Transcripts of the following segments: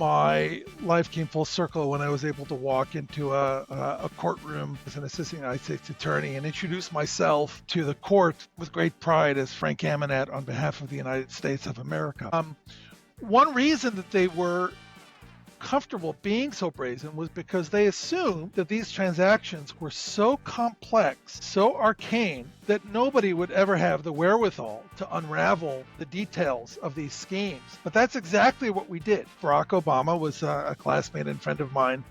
my life came full circle when I was able to walk into a courtroom as an assistant United States attorney and introduce myself to the court with great pride as Frank Amenet on behalf of the United States of America. One reason that they were comfortable being so brazen was because they assumed that these transactions were so complex, so arcane, that nobody would ever have the wherewithal to unravel the details of these schemes. But that's exactly what we did. Barack Obama was a classmate and friend of mine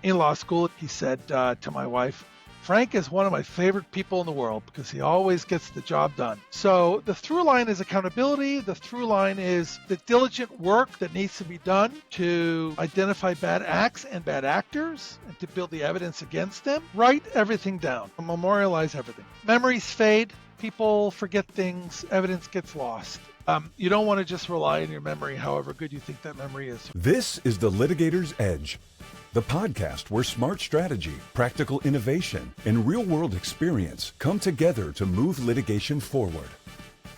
in law school. He said to my wife, "Frank is one of my favorite people in the world because he always gets the job done." So the through line is accountability. The through line is the diligent work that needs to be done to identify bad acts and bad actors and to build the evidence against them. Write everything down, memorialize everything. Memories fade, people forget things, evidence gets lost. You don't want to just rely on your memory, however good you think that memory is. This is The Litigator's Edge, the podcast where smart strategy, practical innovation, and real-world experience come together to move litigation forward.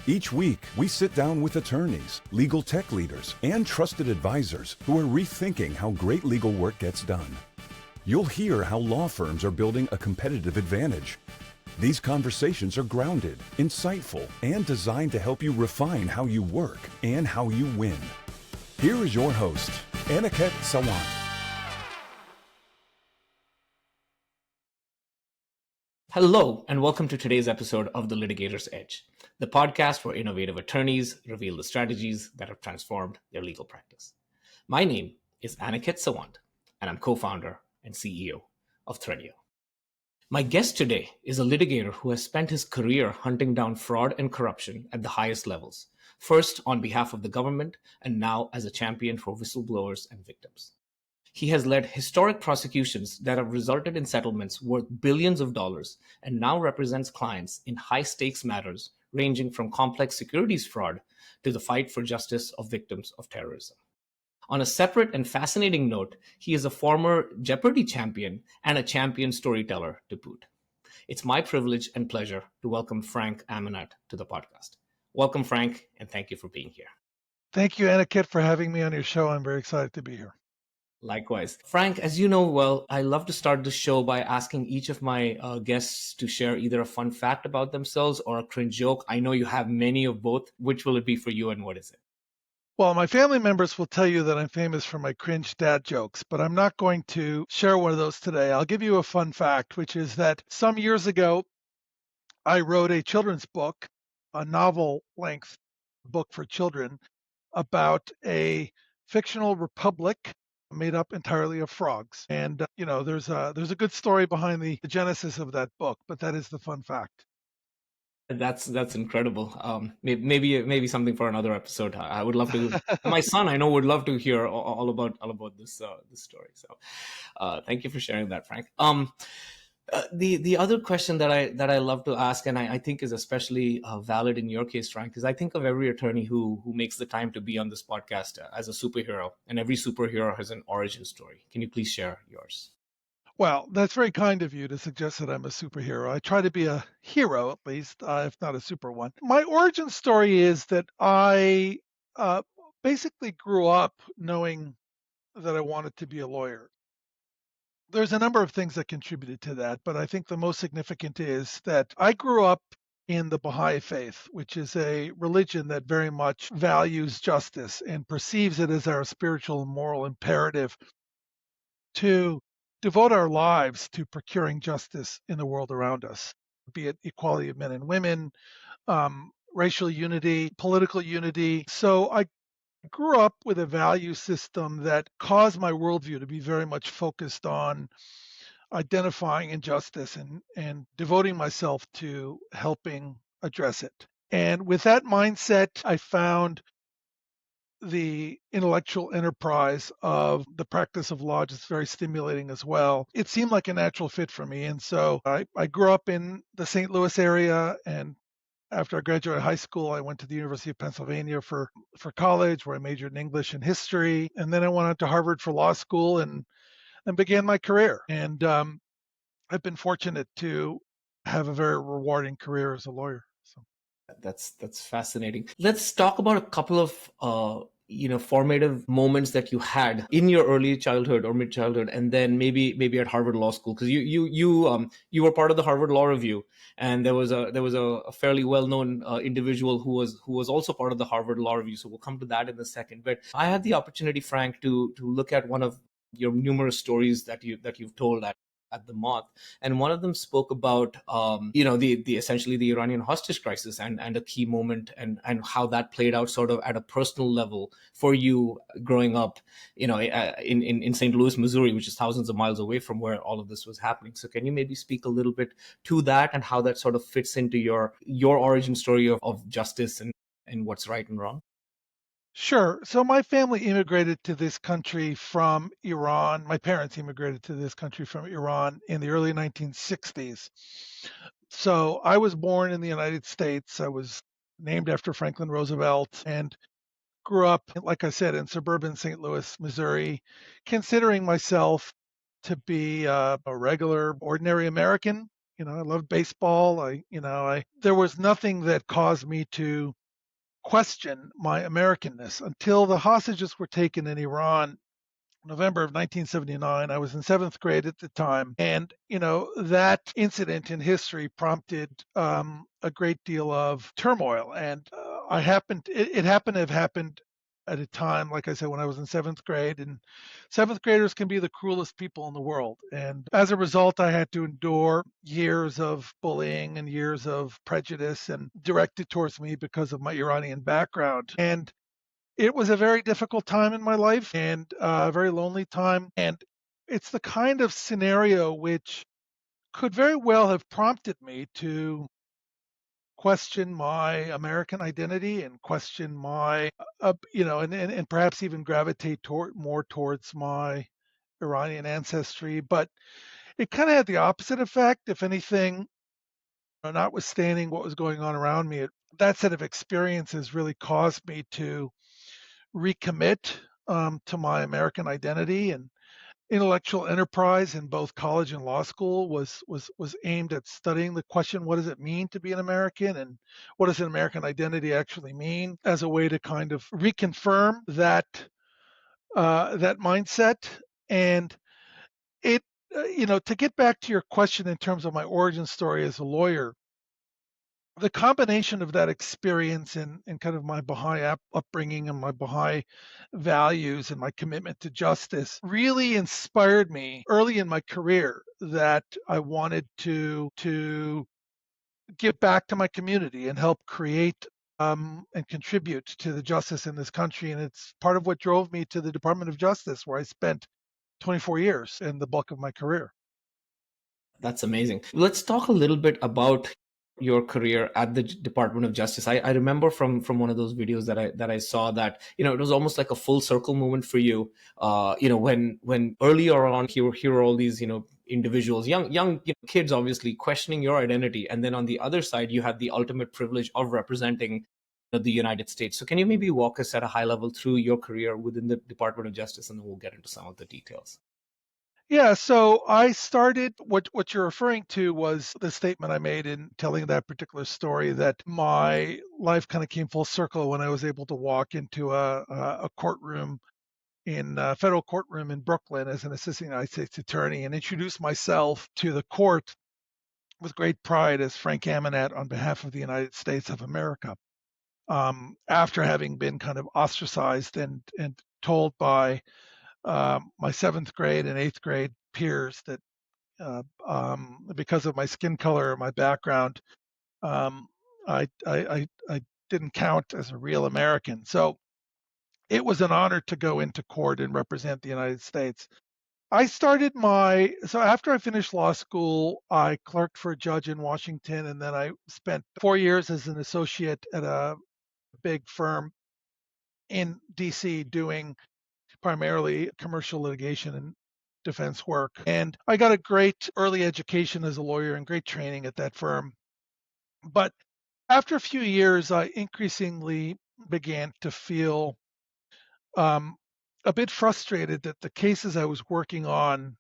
Each week, we sit down with attorneys, legal tech leaders, and trusted advisors who are rethinking how great legal work gets done. You'll hear how law firms are building a competitive advantage. These conversations are grounded, insightful, and designed to help you refine how you work and how you win. Here is your host, Aniket Sawant. Hello, and welcome to today's episode of The Litigator's Edge, the podcast where innovative attorneys reveal the strategies that have transformed their legal practice. My name is Aniket Sawant, and I'm co-founder and CEO of Threadio. My guest today is a litigator who has spent his career hunting down fraud and corruption at the highest levels, first on behalf of the government and now as a champion for whistleblowers and victims. He has led historic prosecutions that have resulted in settlements worth billions of dollars and now represents clients in high-stakes matters ranging from complex securities fraud to the fight for justice of victims of terrorism. On a separate and fascinating note, he is a former Jeopardy champion and a champion storyteller to boot. It's my privilege and pleasure to welcome Frank Amenet to the podcast. Welcome, Frank, and thank you for being here. Thank you, Aniket, for having me on your show. I'm very excited to be here. Likewise. Frank, as you know well, I love to start the show by asking each of my guests to share either a fun fact about themselves or a cringe joke. I know you have many of both. Which will it be for you and what is it? Well, my family members will tell you that I'm famous for my cringe dad jokes, but I'm not going to share one of those today. I'll give you a fun fact, which is that some years ago, I wrote a children's book, a novel-length book for children, about a fictional republic made up entirely of frogs. And, there's a good story behind the genesis of that book, but that is the fun fact. That's incredible. Maybe something for another episode. I would love to. My son, I know, would love to hear all about this story. So, thank you for sharing that, Frank. The other question that I love to ask, and I think is especially valid in your case, Frank, is I think of every attorney who makes the time to be on this podcast as a superhero, and every superhero has an origin story. Can you please share yours? Well, that's very kind of you to suggest that I'm a superhero. I try to be a hero, at least, if not a super one. My origin story is that I basically grew up knowing that I wanted to be a lawyer. There's a number of things that contributed to that, but I think the most significant is that I grew up in the Baha'i faith, which is a religion that very much values justice and perceives it as our spiritual and moral imperative to devote our lives to procuring justice in the world around us, be it equality of men and women, racial unity, political unity. So I grew up with a value system that caused my worldview to be very much focused on identifying injustice and devoting myself to helping address it. And with that mindset, I found the intellectual enterprise of the practice of law just very stimulating as well. It seemed like a natural fit for me. And so I grew up in the St. Louis area, and after I graduated high school, I went to the University of Pennsylvania for college, where I majored in English and history. And then I went on to Harvard for law school and began my career. And I've been fortunate to have a very rewarding career as a lawyer. So That's fascinating. Let's talk about a couple of formative moments that you had in your early childhood or mid childhood, and then maybe at Harvard Law School, because you were part of the Harvard Law Review, and there was a fairly well known individual who was also part of the Harvard Law Review. So we'll come to that in a second. But I had the opportunity, Frank, to look at one of your numerous stories that you've told at the Moth, and one of them spoke about the essentially the Iranian hostage crisis, and a key moment, and how that played out sort of at a personal level for you growing up, in St. Louis, Missouri, which is thousands of miles away from where all of this was happening. So can you maybe speak a little bit to that, and how that sort of fits into your origin story of justice, and what's right and wrong? Sure. So my family immigrated to this country from Iran. My parents immigrated to this country from Iran in the early 1960s. So I was born in the United States. I was named after Franklin Roosevelt and grew up, like I said, in suburban St. Louis, Missouri, considering myself to be a regular, ordinary American. I loved baseball. There was nothing that caused me to question my Americanness until the hostages were taken in Iran. November of 1979. I was in seventh grade at the time. And, that incident in history prompted a great deal of turmoil. And it happened to have happened at a time, like I said, when I was in seventh grade. And seventh graders can be the cruelest people in the world. And as a result, I had to endure years of bullying and years of prejudice and directed towards me because of my Iranian background. And it was a very difficult time in my life, and a very lonely time. And it's the kind of scenario which could very well have prompted me to question my American identity and question my, and perhaps even gravitate more towards my Iranian ancestry. But it kind of had the opposite effect. If anything, notwithstanding what was going on around me, that set of experiences really caused me to recommit to my American identity. And intellectual enterprise in both college and law school was aimed at studying the question: what does it mean to be an American, and what does an American identity actually mean, as a way to kind of reconfirm that mindset. And it, to get back to your question in terms of my origin story as a lawyer, the combination of that experience and kind of my Baha'i upbringing and my Baha'i values and my commitment to justice really inspired me early in my career, that I wanted to give back to my community and help create and contribute to the justice in this country. And it's part of what drove me to the Department of Justice, where I spent 24 years in the bulk of my career. That's amazing. Let's talk a little bit about your career at the Department of Justice. I remember from one of those videos that I saw that it was almost like a full circle moment for you. When earlier on here were all these individuals, young kids, obviously questioning your identity, and then on the other side you had the ultimate privilege of representing the United States. So can you maybe walk us at a high level through your career within the Department of Justice, and then we'll get into some of the details. Yeah, so I started, what you're referring to was the statement I made in telling that particular story, that my life kind of came full circle when I was able to walk into a courtroom, in a federal courtroom in Brooklyn, as an assistant United States attorney, and introduce myself to the court with great pride as Frank Amanat on behalf of the United States of America. After having been kind of ostracized and told by my seventh grade and eighth grade peers that because of my skin color or my background, um, I didn't count as a real American. So it was an honor to go into court and represent the United States. So after I finished law school, I clerked for a judge in Washington, and then I spent 4 years as an associate at a big firm in DC, doing primarily commercial litigation and defense work. And I got a great early education as a lawyer and great training at that firm. But after a few years, I increasingly began to feel um, a bit frustrated that the cases I was working on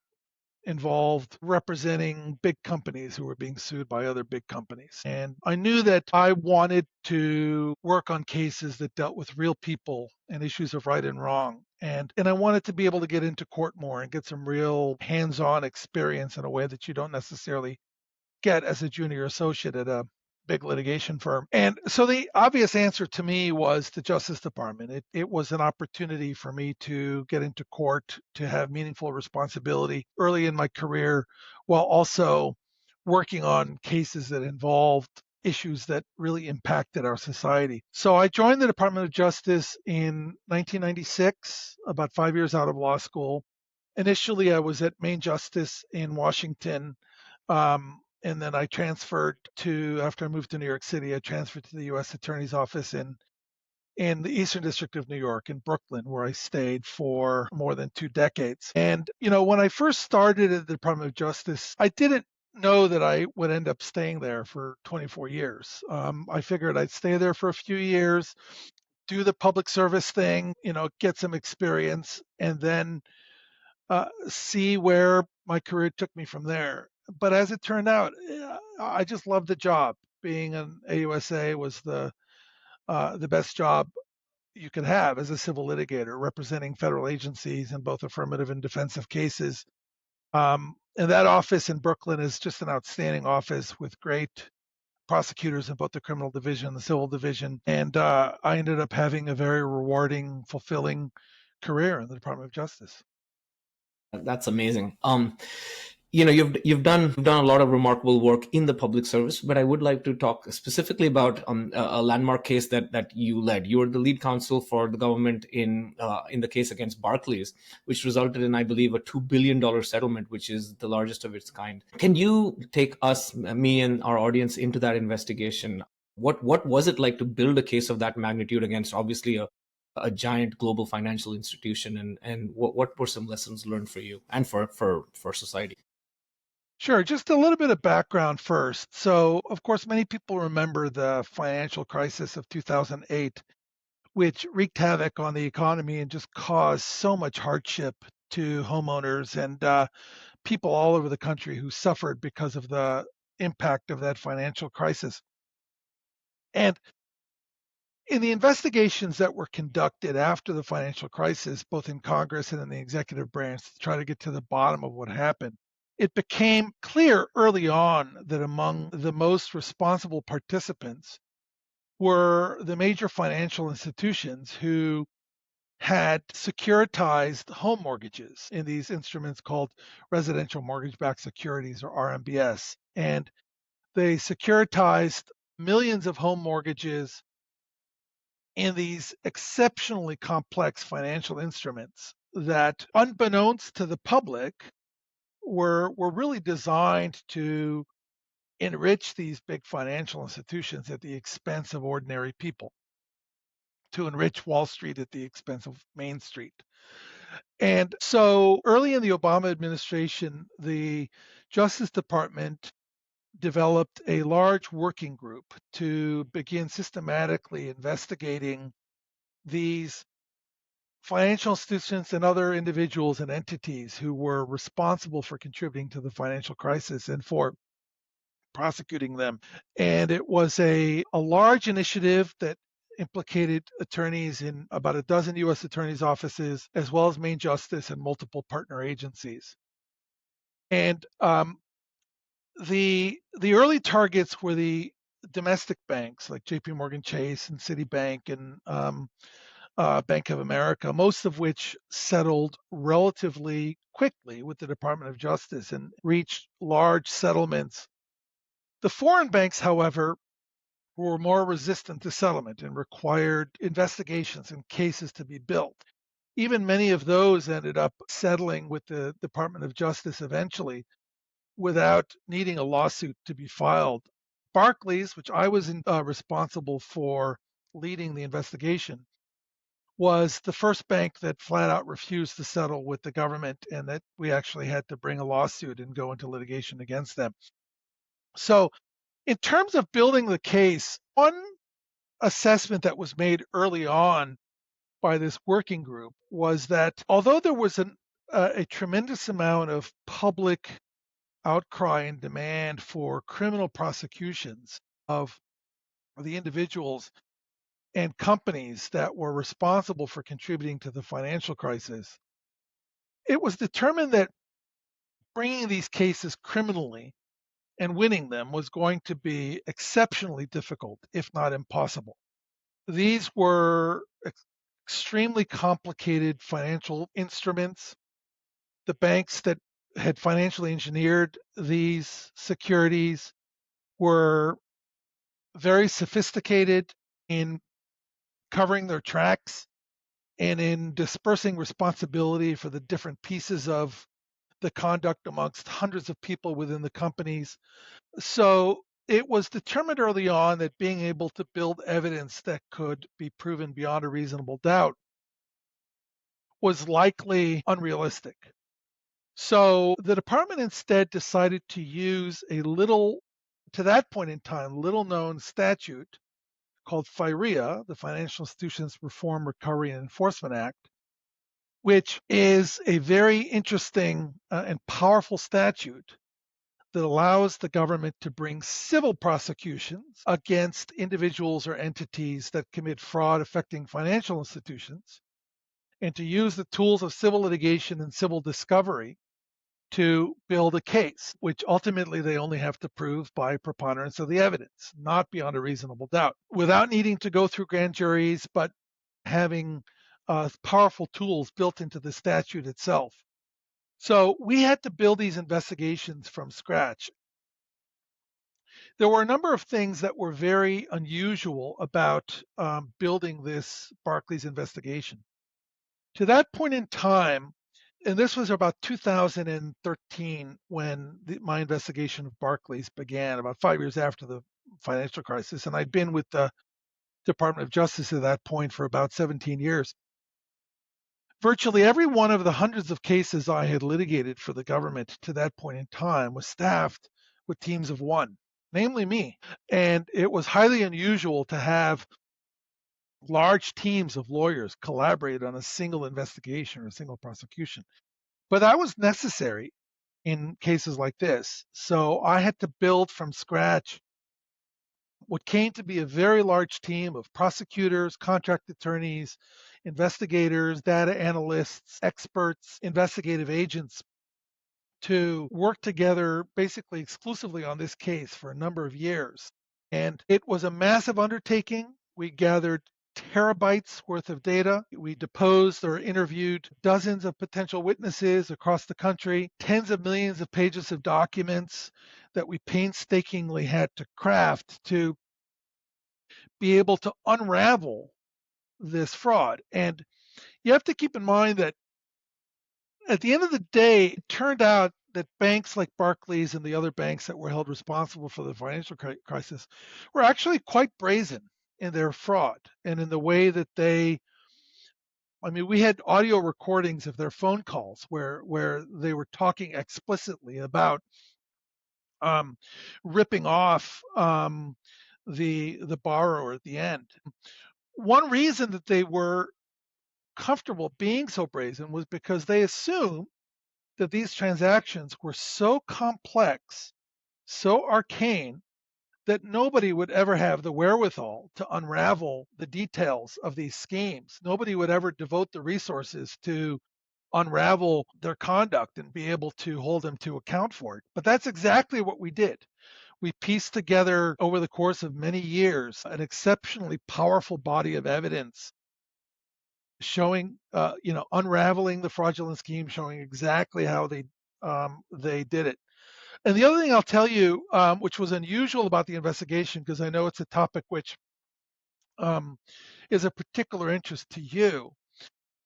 involved representing big companies who were being sued by other big companies. And I knew that I wanted to work on cases that dealt with real people and issues of right and wrong. And I wanted to be able to get into court more and get some real hands-on experience in a way that you don't necessarily get as a junior associate at a big litigation firm. And so the obvious answer to me was the Justice Department. It was an opportunity for me to get into court, to have meaningful responsibility early in my career, while also working on cases that involved issues that really impacted our society. So I joined the Department of Justice in 1996, about 5 years out of law school. Initially, I was at Main Justice in Washington, and then I transferred to, after I moved to New York City, I transferred to the U.S. Attorney's Office in the Eastern District of New York, in Brooklyn, where I stayed for more than 2 decades. And, when I first started at the Department of Justice, I didn't know that I would end up staying there for 24 years. I figured I'd stay there for a few years, do the public service thing, get some experience, and then see where my career took me from there. But as it turned out, I just loved the job. Being an AUSA was the best job you could have as a civil litigator, representing federal agencies in both affirmative and defensive cases. And that office in Brooklyn is just an outstanding office with great prosecutors in both the criminal division and the civil division. And I ended up having a very rewarding, fulfilling career in the Department of Justice. That's amazing. You've done a lot of remarkable work in the public service, but I would like to talk specifically about a landmark case that you led. You were the lead counsel for the government in the case against Barclays, which resulted in, I believe, a $2 billion settlement, which is the largest of its kind. Can you take us, me and our audience, into that investigation? What was it like to build a case of that magnitude against obviously a giant global financial institution, and what were some lessons learned for you and for society? Sure. Just a little bit of background first. So, of course, many people remember the financial crisis of 2008, which wreaked havoc on the economy and just caused so much hardship to homeowners and people all over the country who suffered because of the impact of that financial crisis. And in the investigations that were conducted after the financial crisis, both in Congress and in the executive branch, to try to get to the bottom of what happened, it became clear early on that among the most responsible participants were the major financial institutions who had securitized home mortgages in these instruments called residential mortgage-backed securities, or RMBS. And they securitized millions of home mortgages in these exceptionally complex financial instruments that, unbeknownst to the public, were really designed to enrich these big financial institutions at the expense of ordinary people, to enrich Wall Street at the expense of Main Street. And so early in the Obama administration, the Justice Department developed a large working group to begin systematically investigating these financial institutions and other individuals and entities who were responsible for contributing to the financial crisis and for prosecuting them. And it was a large initiative that implicated attorneys in about a dozen U.S. attorneys' offices, as well as Main Justice and multiple partner agencies. And the early targets were the domestic banks like J.P. Morgan Chase and Citibank and Bank of America, most of which settled relatively quickly with the Department of Justice and reached large settlements. The foreign banks, however, were more resistant to settlement and required investigations and cases to be built. Even many of those ended up settling with the Department of Justice eventually without needing a lawsuit to be filed. Barclays, which I was responsible for leading the investigation, was the first bank that flat out refused to settle with the government, and that we actually had to bring a lawsuit and go into litigation against them. So, in terms of building the case, one assessment that was made early on by this working group was that although there was a tremendous amount of public outcry and demand for criminal prosecutions of the individuals and companies that were responsible for contributing to the financial crisis, it was determined that bringing these cases criminally and winning them was going to be exceptionally difficult, if not impossible. These were extremely complicated financial instruments. The banks that had financially engineered these securities were very sophisticated in covering their tracks and in dispersing responsibility for the different pieces of the conduct amongst hundreds of people within the companies. So it was determined early on that being able to build evidence that could be proven beyond a reasonable doubt was likely unrealistic. So the department instead decided to use a little, to that point in time, little known statute called FIREA, the Financial Institutions Reform, Recovery, and Enforcement Act, which is a very interesting and powerful statute that allows the government to bring civil prosecutions against individuals or entities that commit fraud affecting financial institutions, and to use the tools of civil litigation and civil discovery to build a case, which ultimately they only have to prove by preponderance of the evidence, not beyond a reasonable doubt, without needing to go through grand juries, but having powerful tools built into the statute itself. So we had to build these investigations from scratch. There were a number of things that were very unusual about building this Barclays investigation. To that point in time, and this was about 2013 when my investigation of Barclays began, about 5 years after the financial crisis. And I'd been with the Department of Justice at that point for about 17 years. Virtually every one of the hundreds of cases I had litigated for the government to that point in time was staffed with teams of one, namely me. And it was highly unusual to have large teams of lawyers collaborate on a single investigation or a single prosecution. But that was necessary in cases like this. So I had to build from scratch what came to be a very large team of prosecutors, contract attorneys, investigators, data analysts, experts, investigative agents to work together basically exclusively on this case for a number of years. And it was a massive undertaking. We gathered terabytes worth of data. We deposed or interviewed dozens of potential witnesses across the country, tens of millions of pages of documents that we painstakingly had to craft to be able to unravel this fraud. And you have to keep in mind that at the end of the day, it turned out that banks like Barclays and the other banks that were held responsible for the financial crisis were actually quite brazen in their fraud and in the way that we had audio recordings of their phone calls where they were talking explicitly about ripping off the borrower at the end. One reason that they were comfortable being so brazen was because they assumed that these transactions were so complex, so arcane, that nobody would ever have the wherewithal to unravel the details of these schemes. Nobody would ever devote the resources to unravel their conduct and be able to hold them to account for it. But that's exactly what we did. We pieced together over the course of many years an exceptionally powerful body of evidence showing, unraveling the fraudulent scheme, showing exactly how they did it. And the other thing I'll tell you, which was unusual about the investigation, because I know it's a topic which is of particular interest to you,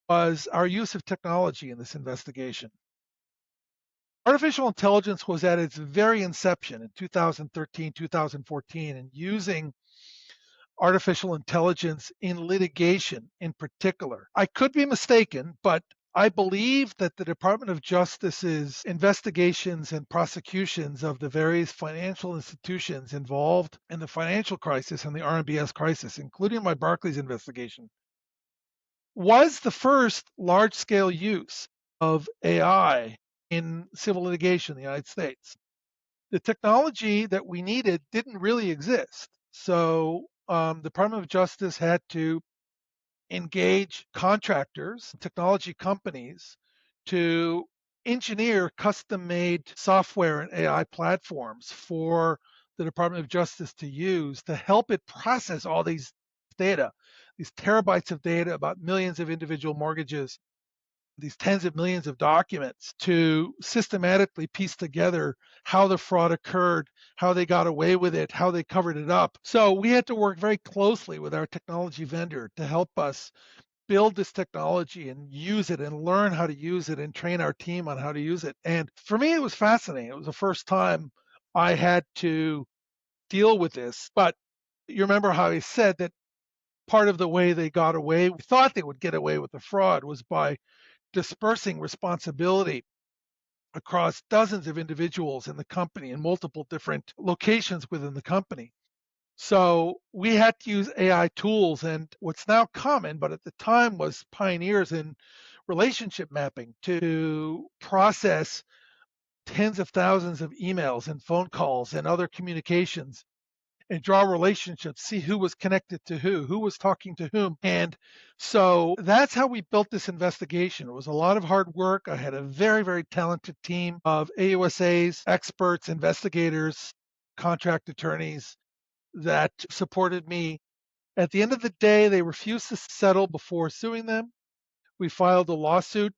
was our use of technology in this investigation. Artificial intelligence was at its very inception in 2013, 2014, and using artificial intelligence in litigation in particular. I could be mistaken, but I believe that the Department of Justice's investigations and prosecutions of the various financial institutions involved in the financial crisis and the RMBS crisis, including my Barclays investigation, was the first large-scale use of AI in civil litigation in the United States. The technology that we needed didn't really exist. So the Department of Justice had to engage contractors, technology companies to engineer custom made software and AI platforms for the Department of Justice to use to help it process all these data, these terabytes of data about millions of individual mortgages, these tens of millions of documents to systematically piece together how the fraud occurred, how they got away with it, how they covered it up. So we had to work very closely with our technology vendor to help us build this technology and use it and learn how to use it and train our team on how to use it. And for me, it was fascinating. It was the first time I had to deal with this. But you remember how I said that part of the way they got away, we thought they would get away with the fraud, was by dispersing responsibility across dozens of individuals in the company in multiple different locations within the company. So we had to use AI tools, and what's now common, but at the time was pioneers in relationship mapping to process tens of thousands of emails and phone calls and other communications and draw relationships, see who was connected to who was talking to whom. And so that's how we built this investigation. It was a lot of hard work. I had a very, very talented team of AUSAs, experts, investigators, contract attorneys that supported me. At the end of the day, they refused to settle before suing them. We filed a lawsuit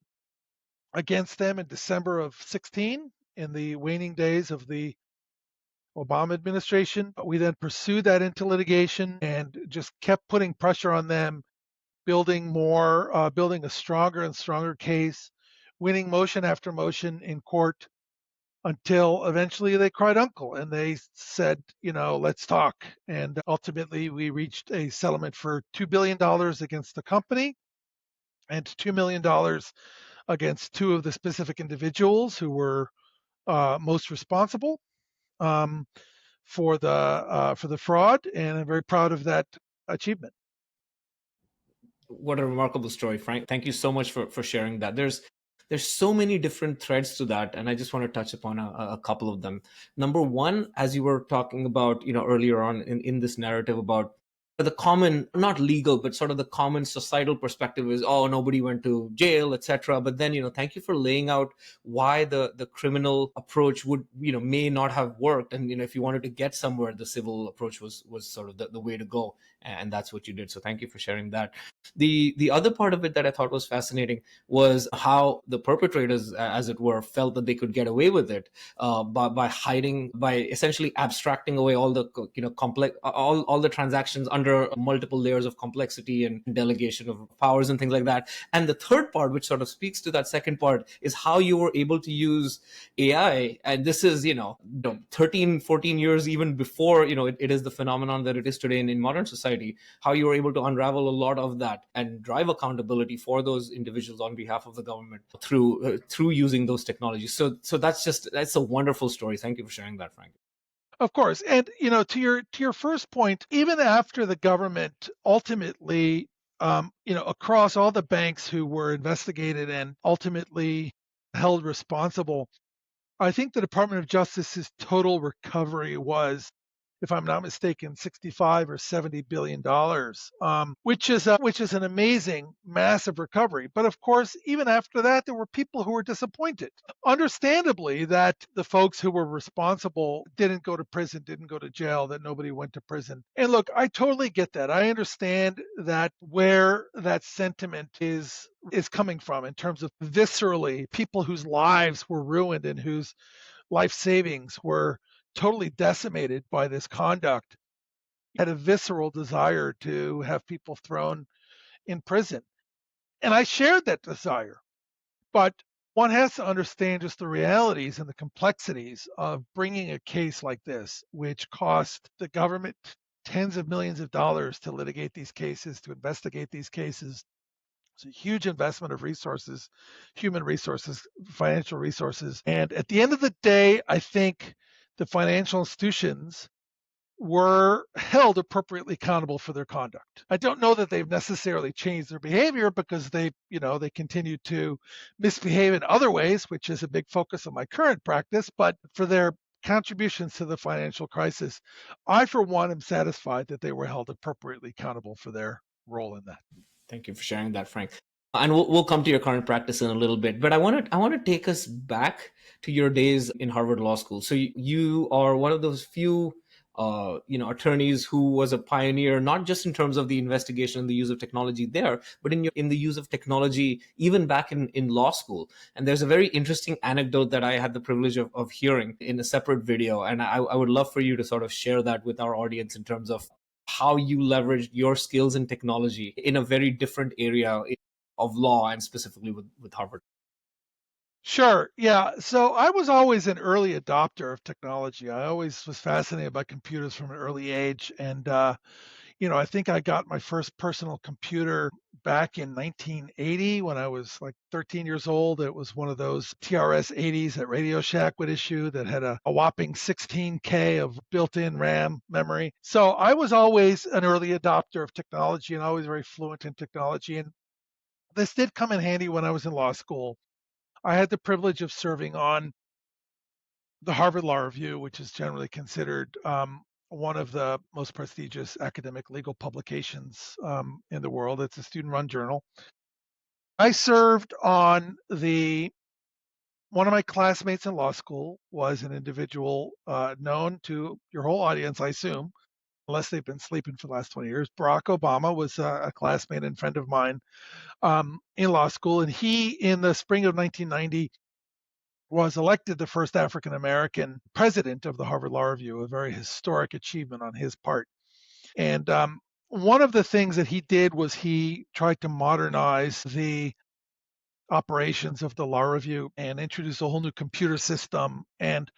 against them in December of 16 in the waning days of the Obama administration. We then pursued that into litigation and just kept putting pressure on them, building a stronger and stronger case, winning motion after motion in court until eventually they cried uncle and they said, let's talk. And ultimately, we reached a settlement for $2 billion against the company and $2 million against two of the specific individuals who were most responsible. Um, for the fraud, and I'm very proud of that achievement. What a remarkable story, Frank. Thank you so much for sharing that. There's so many different threads to that, and I just want to touch upon a couple of them. Number one, as you were talking about, earlier on in this narrative about the common, not legal, but sort of the common societal perspective is, oh, nobody went to jail, etc. But then, thank you for laying out why the criminal approach would, may not have worked. And, if you wanted to get somewhere, the civil approach was sort of the way to go. And that's what you did. So thank you for sharing that. The other part of it that I thought was fascinating was how the perpetrators, as it were, felt that they could get away with it by hiding, by essentially abstracting away all the complex, all the transactions under multiple layers of complexity and delegation of powers and things like that. And the third part, which sort of speaks to that second part, is how you were able to use AI. And this is 13, 14 years even before it is the phenomenon that it is today in modern society. How you were able to unravel a lot of that and drive accountability for those individuals on behalf of the government through using those technologies. So that's a wonderful story. Thank you for sharing that, Frank. Of course, and to your first point, even after the government ultimately, across all the banks who were investigated and ultimately held responsible, I think the Department of Justice's total recovery was, if I'm not mistaken, 65 or 70 billion dollars, which is an amazing, massive recovery. But of course, even after that, there were people who were disappointed, understandably, that the folks who were responsible didn't go to prison, didn't go to jail, that nobody went to prison. And look, I totally get that. I understand that where that sentiment is coming from in terms of viscerally people whose lives were ruined and whose life savings were totally decimated by this conduct, had a visceral desire to have people thrown in prison. And I shared that desire. But one has to understand just the realities and the complexities of bringing a case like this, which cost the government tens of millions of dollars to litigate these cases, to investigate these cases. It's a huge investment of resources, human resources, financial resources. And at the end of the day, I think the financial institutions were held appropriately accountable for their conduct. I don't know that they've necessarily changed their behavior because they continue to misbehave in other ways, which is a big focus of my current practice, but for their contributions to the financial crisis, I, for one, am satisfied that they were held appropriately accountable for their role in that. Thank you for sharing that, Frank. And we'll come to your current practice in a little bit, but I want to take us back to your days in Harvard Law School. So you are one of those few attorneys who was a pioneer, not just in terms of the investigation and the use of technology there, but in the use of technology even back in law school. And there's a very interesting anecdote that I had the privilege of hearing in a separate video, and I would love for you to sort of share that with our audience in terms of how you leveraged your skills in technology in a very different area of law, and specifically with Harvard. Sure. Yeah. So I was always an early adopter of technology. I always was fascinated by computers from an early age. And, I think I got my first personal computer back in 1980 when I was like 13 years old. It was one of those TRS 80s that Radio Shack would issue that had a whopping 16K of built in RAM memory. So I was always an early adopter of technology and always very fluent in technology. And this did come in handy when I was in law school. I had the privilege of serving on the Harvard Law Review, which is generally considered one of the most prestigious academic legal publications in the world. It's a student-run journal. I served on one of my classmates in law school was an individual known to your whole audience, I assume, unless they've been sleeping for the last 20 years. Barack Obama was a classmate and friend of mine in law school, and he, in the spring of 1990, was elected the first African American president of the Harvard Law Review, a very historic achievement on his part. And one of the things that he did was he tried to modernize the operations of the Law Review and introduce a whole new computer system. And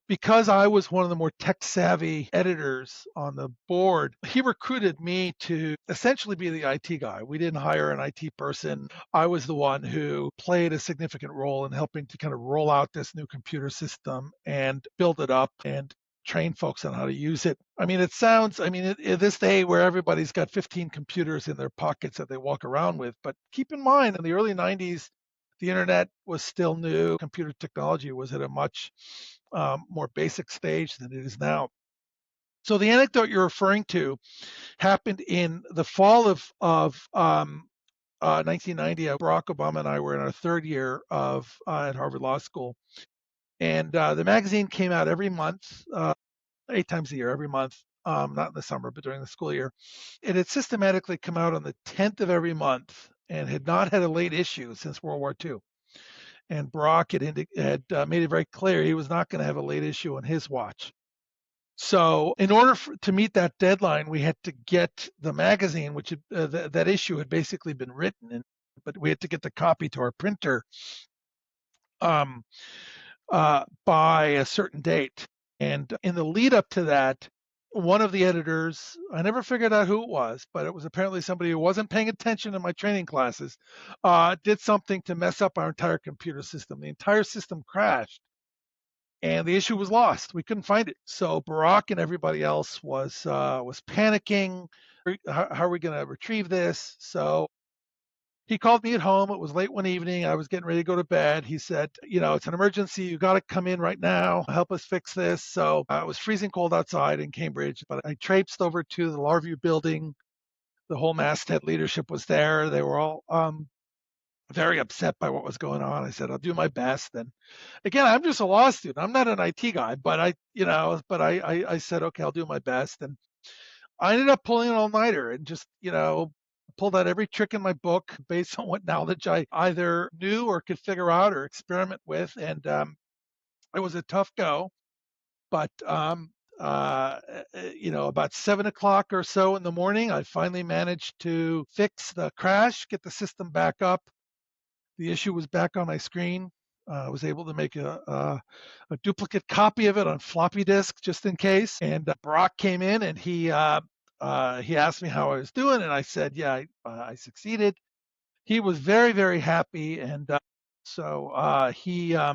because I was one of the more tech savvy editors on the board, he recruited me to essentially be the IT guy. We didn't hire an IT person. I was the one who played a significant role in helping to kind of roll out this new computer system and build it up and train folks on how to use it. I mean, in this day where everybody's got 15 computers in their pockets that they walk around with, but keep in mind in the early 90s, the internet was still new. Computer technology was at a much more basic stage than it is now. So the anecdote you're referring to happened in the fall of 1990. Barack Obama and I were in our third year of at Harvard Law School, and the magazine came out every month, 8 times a year, every month. Not in the summer, but during the school year. It had systematically come out on the 10th of every month and had not had a late issue since World War II. And Barack had made it very clear he was not going to have a late issue on his watch. So, in order to meet that deadline, we had to get the magazine, which that issue had basically been written, but we had to get the copy to our printer um, by a certain date. And in the lead up to that, one of the editors, I never figured out who it was, but it was apparently somebody who wasn't paying attention in my training classes, did something to mess up our entire computer system. The entire system crashed and the issue was lost. We couldn't find it. So Barack and everybody else was panicking. How are we going to retrieve this? So he called me at home. It was late one evening. I was getting ready to go to bed. He said, it's an emergency. You got to come in right now. Help us fix this. So it was freezing cold outside in Cambridge, but I traipsed over to the Law Review building. The whole masthead leadership was there. They were all very upset by what was going on. I said, I'll do my best. And again, I'm just a law student. I'm not an IT guy, but I said, okay, I'll do my best. And I ended up pulling an all-nighter and just, pulled out every trick in my book based on what knowledge I either knew or could figure out or experiment with. And it was a tough go, but about 7 o'clock or so in the morning, I finally managed to fix the crash, get the system back up. The issue was back on my screen. I was able to make a duplicate copy of it on floppy disk just in case. And Barack came in and he asked me how I was doing, and I said, "Yeah, I succeeded." He was very, very happy, and so he uh,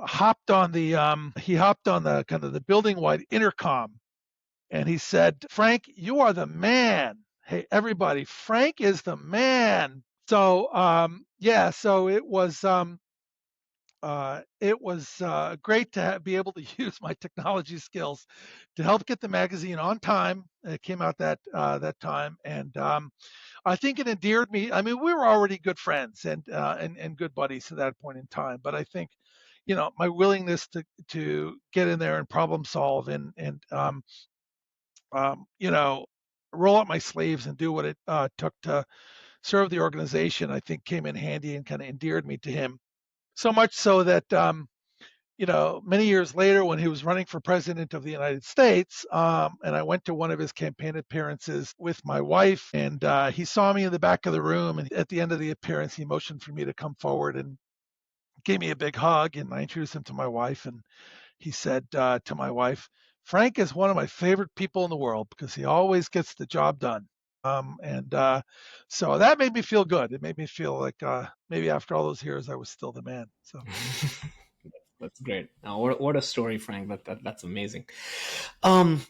he hopped on the kind of the building wide intercom, and he said, "Frank, you are the man. Hey, everybody, Frank is the man." So yeah, so it was great to be able to use my technology skills to help get the magazine on time. It came out that time, and I think it endeared me. I mean, we were already good friends and good buddies at that point in time, but I think, my willingness to get in there and problem solve and roll up my sleeves and do what it took to serve the organization, I think came in handy and kind of endeared me to him. So much so that many years later, when he was running for president of the United States, and I went to one of his campaign appearances with my wife, and he saw me in the back of the room. And at the end of the appearance, he motioned for me to come forward and gave me a big hug. And I introduced him to my wife, and he said to my wife, "Frank is one of my favorite people in the world because he always gets the job done." And so that made me feel good. It made me feel like maybe after all those years, I was still the man. So. That's great. Now, what a story, Frank. That's amazing. Um,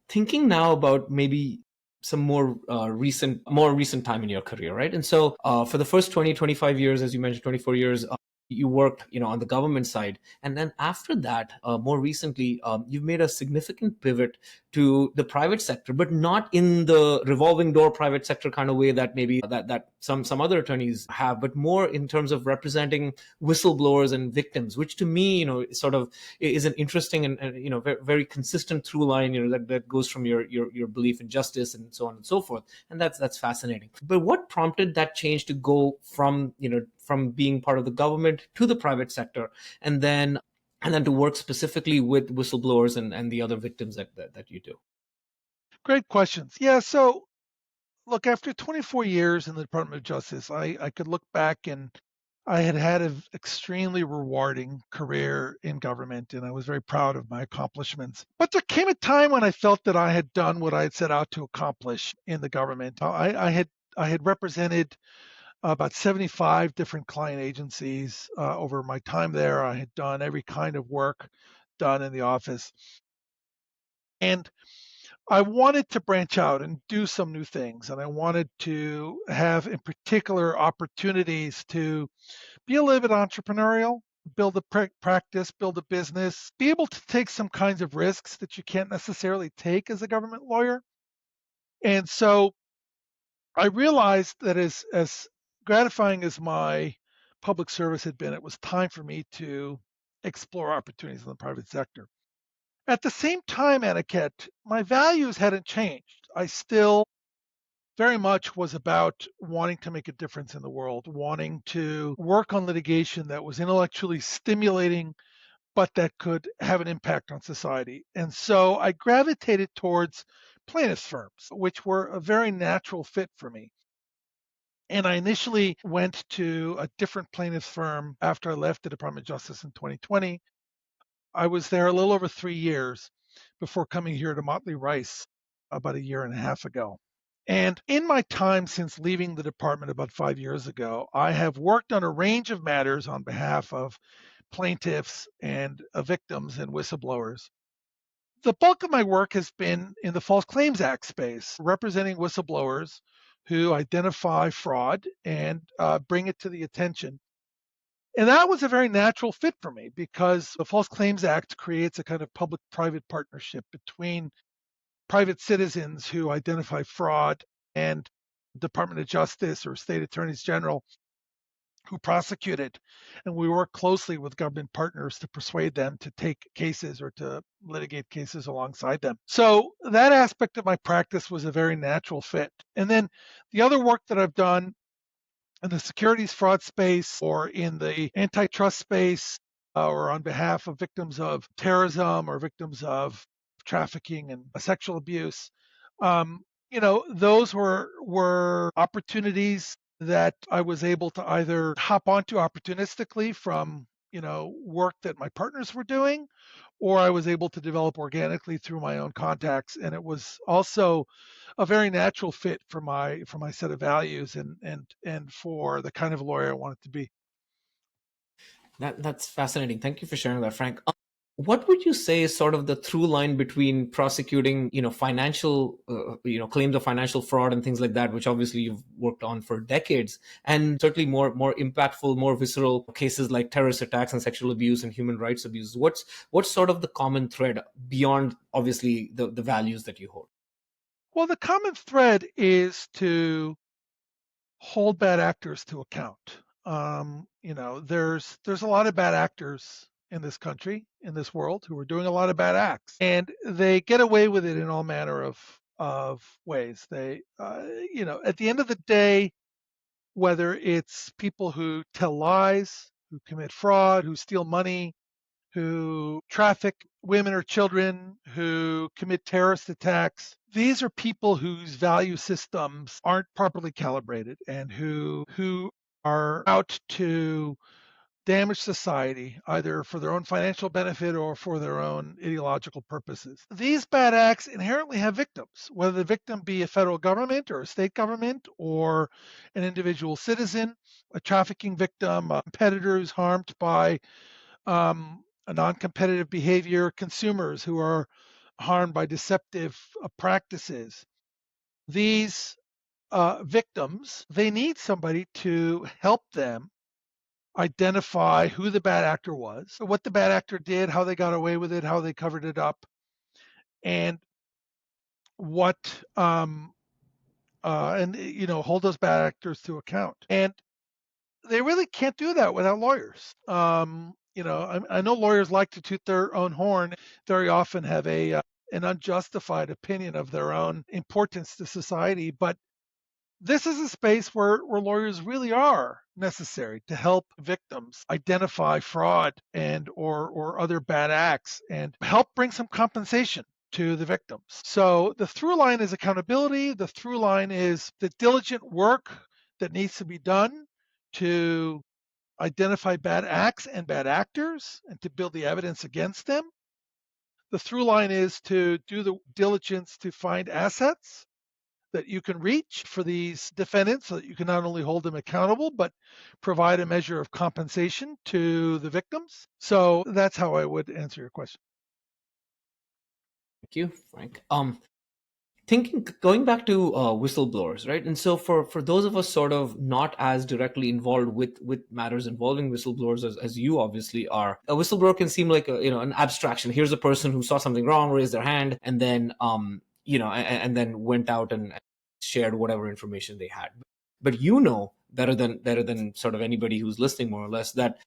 Thinking now about maybe some more recent time in your career, right? And so, for the first 20, 25 years, as you mentioned, 24 years, you worked, on the government side, and then after that, more recently, you've made a significant pivot to the private sector, but not in the revolving door private sector kind of way that maybe that some other attorneys have, but more in terms of representing whistleblowers and victims, which to me, sort of is an interesting and very, very consistent through line, that goes from your belief in justice and so on and so forth, and that's fascinating. But what prompted that change to go from being part of the government to the private sector, and then to work specifically with whistleblowers and the other victims that you do? Great questions. Yeah, so look, after 24 years in the Department of Justice, I could look back and I had had an extremely rewarding career in government, and I was very proud of my accomplishments. But there came a time when I felt that I had done what I had set out to accomplish in the government. I had represented about 75 different client agencies over my time there. I had done every kind of work done in the office, and I wanted to branch out and do some new things. And I wanted to have, in particular, opportunities to be a little bit entrepreneurial, build a practice, build a business, be able to take some kinds of risks that you can't necessarily take as a government lawyer. And so I realized that as gratifying as my public service had been, it was time for me to explore opportunities in the private sector. At the same time, Aniket, my values hadn't changed. I still very much was about wanting to make a difference in the world, wanting to work on litigation that was intellectually stimulating, but that could have an impact on society. And so I gravitated towards plaintiffs' firms, which were a very natural fit for me. And I initially went to a different plaintiffs' firm after I left the Department of Justice in 2020. I was there a little over 3 years before coming here to Motley Rice about a year and a half ago. And in my time since leaving the department about 5 years ago, I have worked on a range of matters on behalf of plaintiffs and victims and whistleblowers. The bulk of my work has been in the False Claims Act space, representing whistleblowers who identify fraud and bring it to the attention. And that was a very natural fit for me because the False Claims Act creates a kind of public private partnership between private citizens who identify fraud and Department of Justice or state attorneys general who prosecute it. And we work closely with government partners to persuade them to take cases or to litigate cases alongside them. So that aspect of my practice was a very natural fit. And then the other work that I've done in the securities fraud space or in the antitrust space or on behalf of victims of terrorism or victims of trafficking and sexual abuse. Those were opportunities that I was able to either hop onto opportunistically from, work that my partners were doing, or I was able to develop organically through my own contacts. And it was also a very natural fit for my set of values and for the kind of lawyer I wanted to be. That's fascinating. Thank you for sharing that, Frank. What would you say is sort of the through line between prosecuting, financial, claims of financial fraud and things like that, which obviously you've worked on for decades, and certainly more impactful, more visceral cases like terrorist attacks and sexual abuse and human rights abuse? What's sort of the common thread beyond obviously the values that you hold? Well, the common thread is to hold bad actors to account. There's a lot of bad actors in this country, in this world, who are doing a lot of bad acts, and they get away with it in all manner of ways. At the end of the day, whether it's people who tell lies, who commit fraud, who steal money, who traffic women or children, who commit terrorist attacks. These are people whose value systems aren't properly calibrated and who are out to damage society, either for their own financial benefit or for their own ideological purposes. These bad acts inherently have victims, whether the victim be a federal government or a state government or an individual citizen, a trafficking victim, a competitor who's harmed by a non-competitive behavior, consumers who are harmed by deceptive practices. These victims, they need somebody to help them identify who the bad actor was, what the bad actor did, how they got away with it, how they covered it up, and what hold those bad actors to account. And they really can't do that without lawyers. I know lawyers like to toot their own horn, very often have an unjustified opinion of their own importance to society, but this is a space where lawyers really are necessary to help victims identify fraud or other bad acts and help bring some compensation to the victims. So the through line is accountability. The through line is the diligent work that needs to be done to identify bad acts and bad actors and to build the evidence against them. The through line is to do the diligence to find assets that you can reach for these defendants so that you can not only hold them accountable, but provide a measure of compensation to the victims. So that's how I would answer your question. Thank you, Frank. Thinking going back to whistleblowers, right? And so for those of us sort of not as directly involved with matters involving whistleblowers as you obviously are, a whistleblower can seem like an abstraction. Here's a person who saw something wrong, raised their hand, and then and then went out and shared whatever information they had. But better than sort of anybody who's listening, more or less, that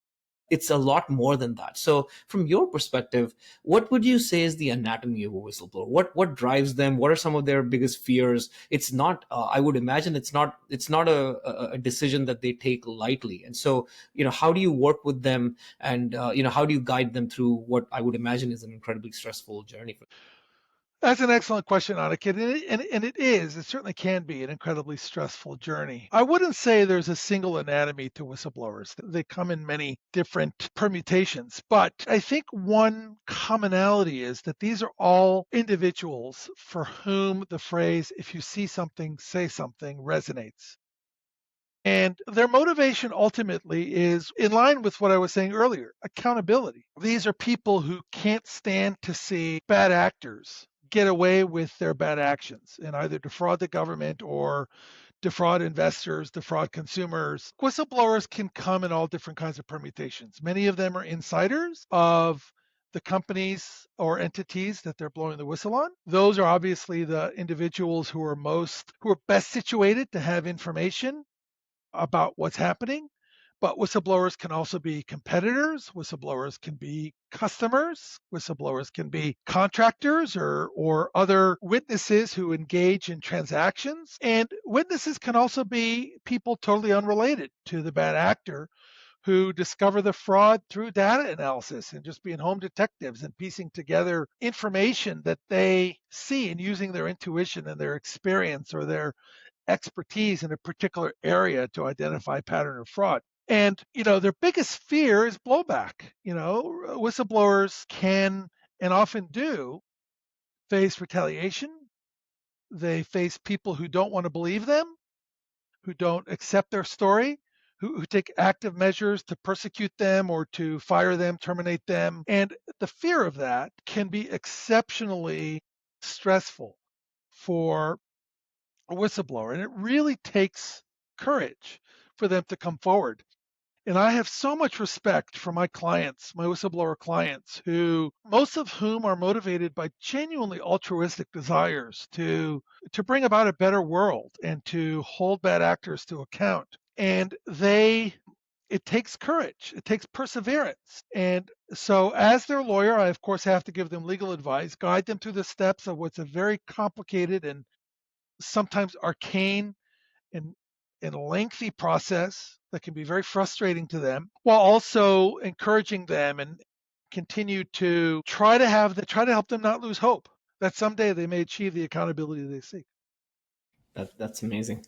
it's a lot more than that. So from your perspective, what would you say is the anatomy of a whistleblower? What drives them? What are some of their biggest fears? It's not I would imagine it's not a decision that they take lightly. And so, how do you work with them, and how do you guide them through what I would imagine is an incredibly stressful journey for them? That's an excellent question, Aniket. It certainly can be an incredibly stressful journey. I wouldn't say there's a single anatomy to whistleblowers. They come in many different permutations. But I think one commonality is that these are all individuals for whom the phrase, if you see something, say something, resonates. And their motivation ultimately is in line with what I was saying earlier, accountability. These are people who can't stand to see bad actors get away with their bad actions and either defraud the government or defraud investors, defraud consumers. Whistleblowers can come in all different kinds of permutations. Many of them are insiders of the companies or entities that they're blowing the whistle on. Those are obviously the individuals who are best situated to have information about what's happening. But whistleblowers can also be competitors, whistleblowers can be customers, whistleblowers can be contractors or other witnesses who engage in transactions. And witnesses can also be people totally unrelated to the bad actor who discover the fraud through data analysis and just being home detectives and piecing together information that they see and using their intuition and their experience or their expertise in a particular area to identify pattern of fraud. And their biggest fear is blowback. Whistleblowers can and often do face retaliation. They face people who don't want to believe them, who don't accept their story, who take active measures to persecute them or to fire them, terminate them. And the fear of that can be exceptionally stressful for a whistleblower. And it really takes courage for them to come forward. And I have so much respect for my clients, my whistleblower clients, who most of whom are motivated by genuinely altruistic desires to bring about a better world and to hold bad actors to account. And it takes courage, it takes perseverance. And so as their lawyer, I of course have to give them legal advice, guide them through the steps of what's a very complicated and sometimes arcane and lengthy process that can be very frustrating to them, while also encouraging them and continue to try to help them not lose hope that someday they may achieve the accountability they seek. That's amazing.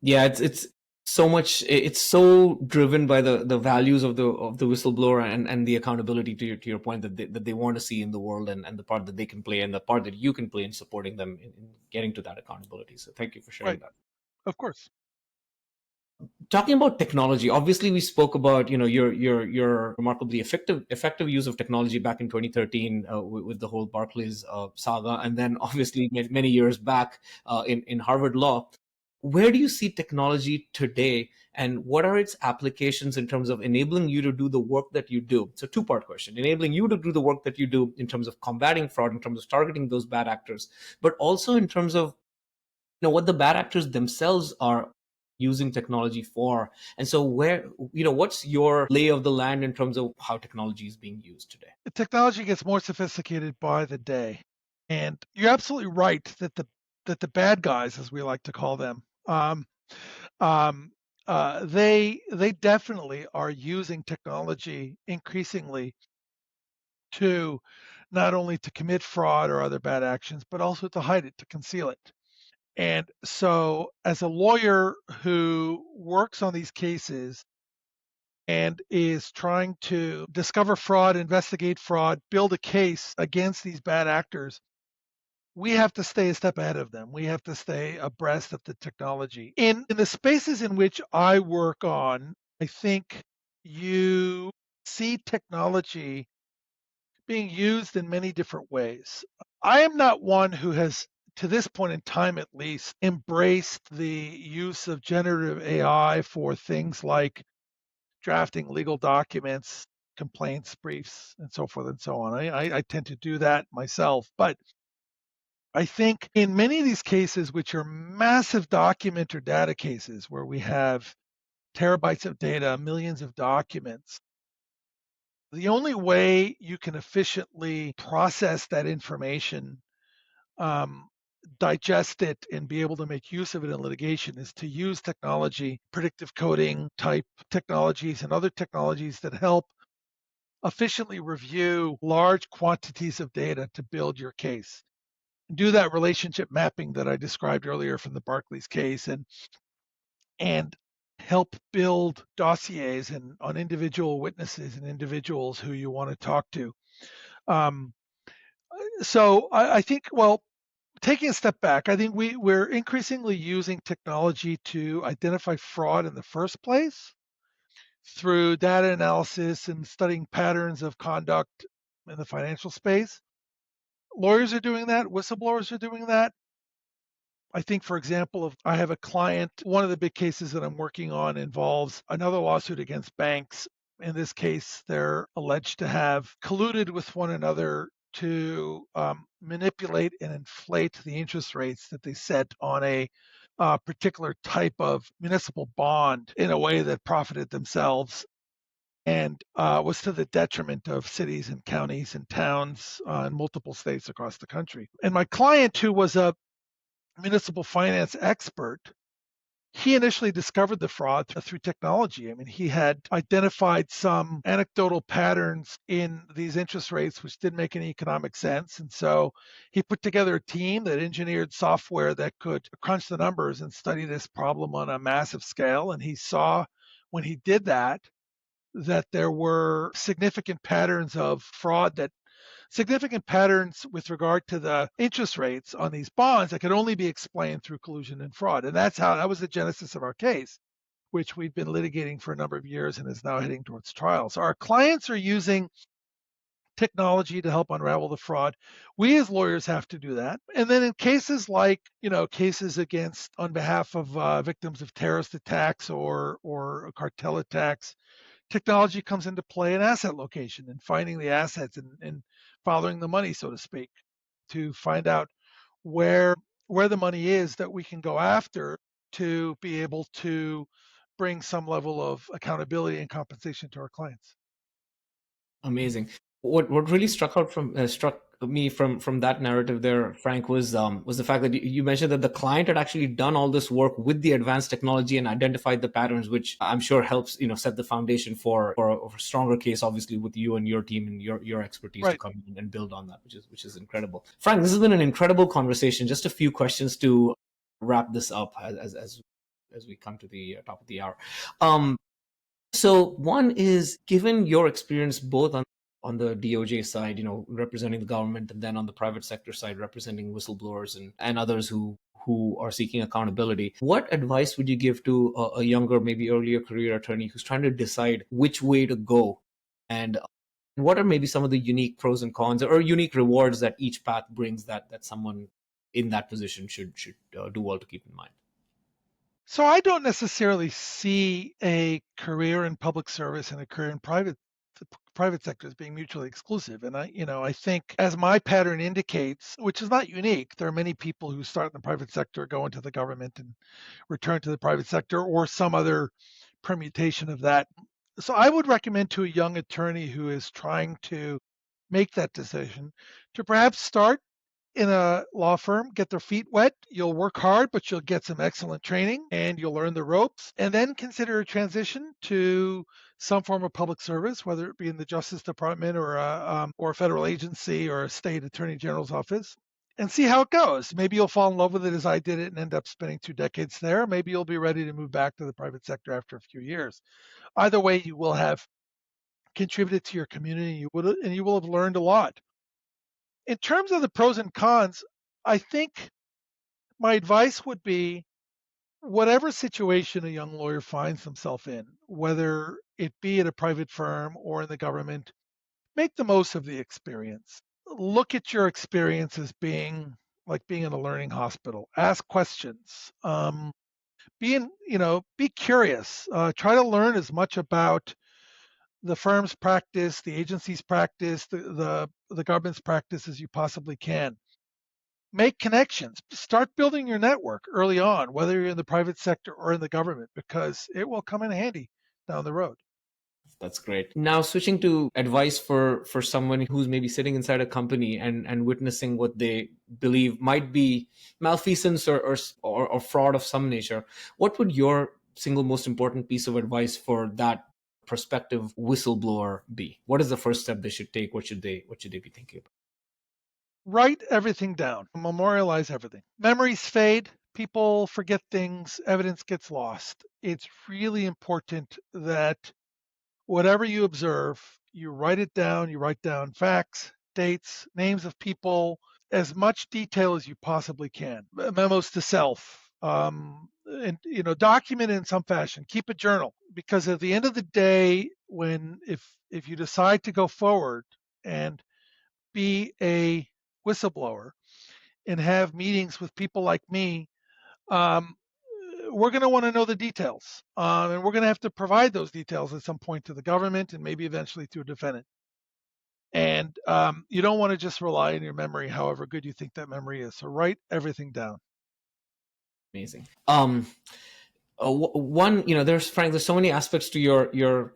Yeah, it's so much. It's so driven by the values of the whistleblower and the accountability to your point that they want to see in the world, and the part that they can play and the part that you can play in supporting them in getting to that accountability. So thank you for sharing Right. that. Of course. Talking about technology, obviously we spoke about your remarkably effective use of technology back in 2013 with the whole Barclays saga, and then obviously many years back in Harvard Law. Where do you see technology today, and what are its applications in terms of enabling you to do the work that you do? So two-part question: enabling you to do the work that you do in terms of combating fraud, in terms of targeting those bad actors, but also in terms of what the bad actors themselves are using technology for. And so what's your lay of the land in terms of how technology is being used today? The technology gets more sophisticated by the day. And you're absolutely right that the bad guys, as we like to call them, um, they definitely are using technology increasingly to not only to commit fraud or other bad actions, but also to hide it, to conceal it. And so, as a lawyer who works on these cases and is trying to discover fraud, investigate fraud, build a case against these bad actors, we have to stay a step ahead of them. We have to stay abreast of the technology. In the spaces in which I work on, I think you see technology being used in many different ways. I am not one who has, to this point in time at least, embraced the use of generative AI for things like drafting legal documents, complaints, briefs, and so forth and so on. I tend to do that myself. But I think in many of these cases, which are massive document or data cases where we have terabytes of data, millions of documents, the only way you can efficiently process that information, um, digest it, and be able to make use of it in litigation is to use technology, predictive coding type technologies, and other technologies that help efficiently review large quantities of data to build your case. Do that relationship mapping that I described earlier from the Barclays case, and help build dossiers and on individual witnesses and individuals who you want to talk to. Um, so I think, well, taking a step back, I think we're increasingly using technology to identify fraud in the first place through data analysis and studying patterns of conduct in the financial space. Lawyers are doing that, whistleblowers are doing that. I think, for example, if I have a client, one of the big cases that I'm working on involves another lawsuit against banks. In this case, they're alleged to have colluded with one another to manipulate and inflate the interest rates that they set on a particular type of municipal bond in a way that profited themselves and was to the detriment of cities and counties and towns in multiple states across the country. And my client, who was a municipal finance expert, he initially discovered the fraud through technology. I mean, he had identified some anecdotal patterns in these interest rates which didn't make any economic sense. And so he put together a team that engineered software that could crunch the numbers and study this problem on a massive scale. And he saw when he did that, that there were significant patterns with regard to the interest rates on these bonds that could only be explained through collusion and fraud. And that was the genesis of our case. which we've been litigating for a number of years and is now heading towards trial. So our clients are using technology to help unravel the fraud. We as lawyers have to do that. And then in cases like, cases against on behalf of victims of terrorist attacks or cartel attacks, technology comes into play in asset location and finding the assets and following the money, so to speak, to find out where the money is that we can go after to be able to bring some level of accountability and compensation to our clients. Amazing. What really struck me from that narrative there, Frank, was the fact that you mentioned that the client had actually done all this work with the advanced technology and identified the patterns, which I'm sure helps set the foundation for a stronger case, obviously, with you and your team and your expertise to Right. come in and build on that, which is incredible. Frank, this has been an incredible conversation. Just a few questions to wrap this up as we come to the top of the hour. So one is, given your experience both on the DOJ side, representing the government, and then on the private sector side, representing whistleblowers and others who are seeking accountability, what advice would you give to a younger, maybe earlier career attorney who's trying to decide which way to go? And what are maybe some of the unique pros and cons or unique rewards that each path brings that someone in that position should do well to keep in mind? So I don't necessarily see a career in public service and a career in the private sector as being mutually exclusive. And I think, as my pattern indicates, which is not unique, there are many people who start in the private sector, go into the government, and return to the private sector, or some other permutation of that. So I would recommend to a young attorney who is trying to make that decision to perhaps start in a law firm, get their feet wet. You'll work hard, but you'll get some excellent training and you'll learn the ropes. And then consider a transition to some form of public service, whether it be in the Justice Department or a federal agency or a state attorney general's office, and see how it goes. Maybe you'll fall in love with it as I did it and end up spending 2 decades there. Maybe you'll be ready to move back to the private sector after a few years. Either way, you will have contributed to your community, and you will have learned a lot. In terms of the pros and cons, I think my advice would be, whatever situation a young lawyer finds himself in, whether it be at a private firm or in the government, make the most of the experience. Look at your experience as being like being in a learning hospital. Ask questions. Be curious. Try to learn as much about the firm's practice, the agency's practice, the government's practice as you possibly can. Make connections. Start building your network early on, whether you're in the private sector or in the government, because it will come in handy down the road. That's great. Now, switching to advice for someone who's maybe sitting inside a company and witnessing what they believe might be malfeasance or fraud of some nature, what would your single most important piece of advice for that prospective whistleblower be? What is the first step they should take? What should they be thinking about? Write everything down. Memorialize everything. Memories fade. People forget things. Evidence gets lost. It's really important that whatever you observe, you write it down. You write down facts, dates, names of people, as much detail as you possibly can. Memos to self, and document it in some fashion. Keep a journal, because at the end of the day, if you decide to go forward and be a whistleblower and have meetings with people like me, um, we're going to want to know the details, and we're going to have to provide those details at some point to the government and maybe eventually to a defendant. And you don't want to just rely on your memory, however good you think that memory is. So write everything down. Amazing. One, there's so many aspects to your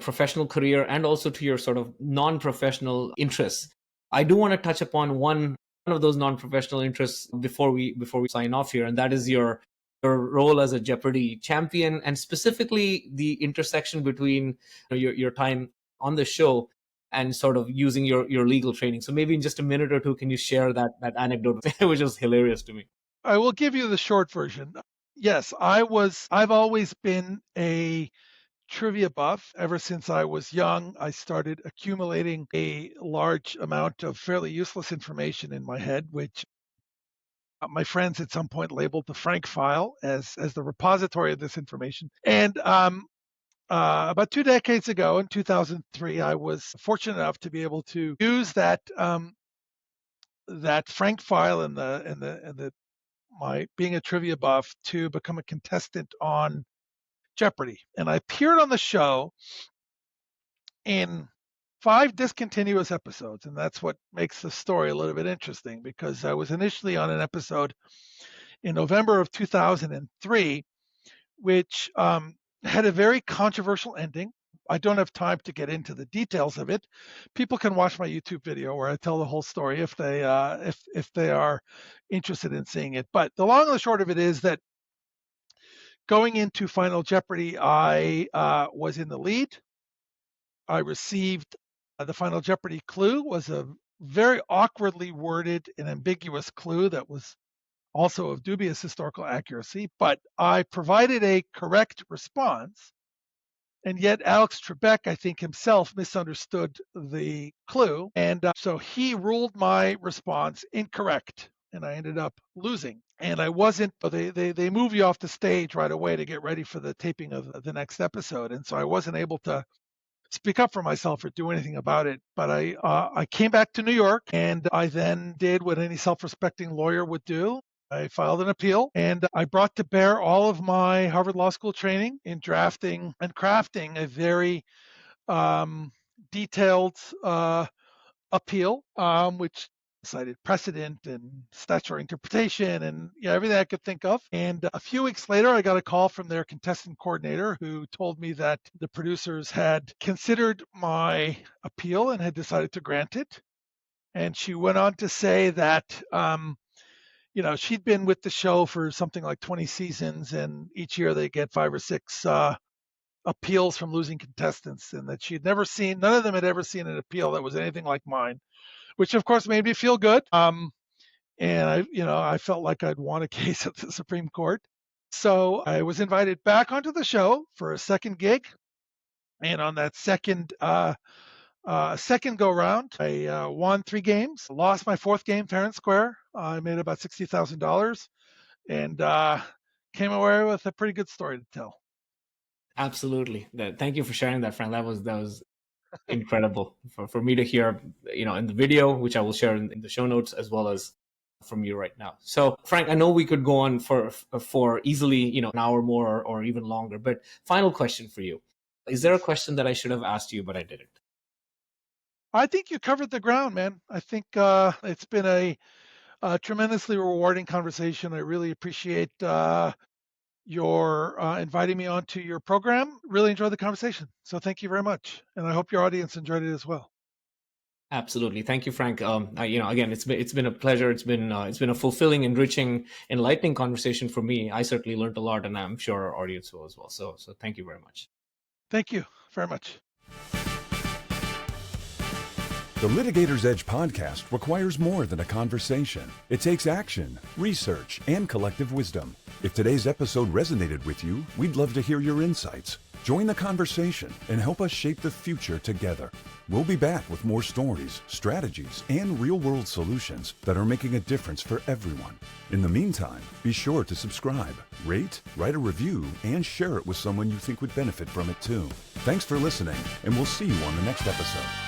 professional career and also to your sort of non-professional interests. I do want to touch upon one of those non-professional interests before we sign off here, and that is your role as a Jeopardy champion, and specifically the intersection between your time on the show and sort of using your legal training. So maybe in just a minute or two, can you share that anecdote, which was hilarious to me? I will give you the short version. Yes, I've always been a trivia buff. Ever since I was young, I started accumulating a large amount of fairly useless information in my head, which My friends at some point labeled the Frank file as the repository of this information. And about 2 decades ago, in 2003, I was fortunate enough to be able to use that Frank file and the my being a trivia buff to become a contestant on Jeopardy. And I appeared on the show in 5 discontinuous episodes, and that's what makes the story a little bit interesting, because I was initially on an episode in November of 2003, which had a very controversial ending. I don't have time to get into the details of it. People can watch my YouTube video where I tell the whole story if they are interested in seeing it. But the long and the short of it is that going into Final Jeopardy, I was in the lead. I received the Final Jeopardy clue was a very awkwardly worded and ambiguous clue that was also of dubious historical accuracy, but I provided a correct response. And yet Alex Trebek, I think himself, misunderstood the clue. And so he ruled my response incorrect, and I ended up losing. And I wasn't, but they move you off the stage right away to get ready for the taping of the next episode. And so I wasn't able to speak up for myself or do anything about it. But I came back to New York, and I then did what any self-respecting lawyer would do. I filed an appeal, and I brought to bear all of my Harvard Law School training in drafting and crafting a very detailed appeal, which cited precedent and statutory interpretation and everything I could think of. And a few weeks later, I got a call from their contestant coordinator who told me that the producers had considered my appeal and had decided to grant it. And she went on to say that she'd been with the show for something like 20 seasons, and each year they get 5 or 6 appeals from losing contestants, and that she'd never seen, none of them had ever seen an appeal that was anything like mine, which of course made me feel good. And I felt like I'd won a case at the Supreme Court. So I was invited back onto the show for a second gig. And on that second go round, I won 3 games, lost my 4th game fair and square. I made about $60,000 and came away with a pretty good story to tell. Absolutely. Thank you for sharing that, Frank. That was incredible for me to hear, in the video, which I will share in the show notes, as well as from you right now. So, Frank, I know we could go on for easily, an hour more or even longer, but final question for you. Is there a question that I should have asked you, but I didn't? I think you covered the ground, man. I think it's been a tremendously rewarding conversation. I really appreciate your inviting me onto your program. Really enjoyed the conversation. So thank you very much. And I hope your audience enjoyed it as well. Absolutely. Thank you, Frank. Again, it's been a pleasure. It's been a fulfilling, enriching, enlightening conversation for me. I certainly learned a lot, and I'm sure our audience will as well. So thank you very much. Thank you very much. The Litigator's Edge podcast requires more than a conversation. It takes action, research, and collective wisdom. If today's episode resonated with you, we'd love to hear your insights. Join the conversation and help us shape the future together. We'll be back with more stories, strategies, and real-world solutions that are making a difference for everyone. In the meantime, be sure to subscribe, rate, write a review, and share it with someone you think would benefit from it too. Thanks for listening, and we'll see you on the next episode.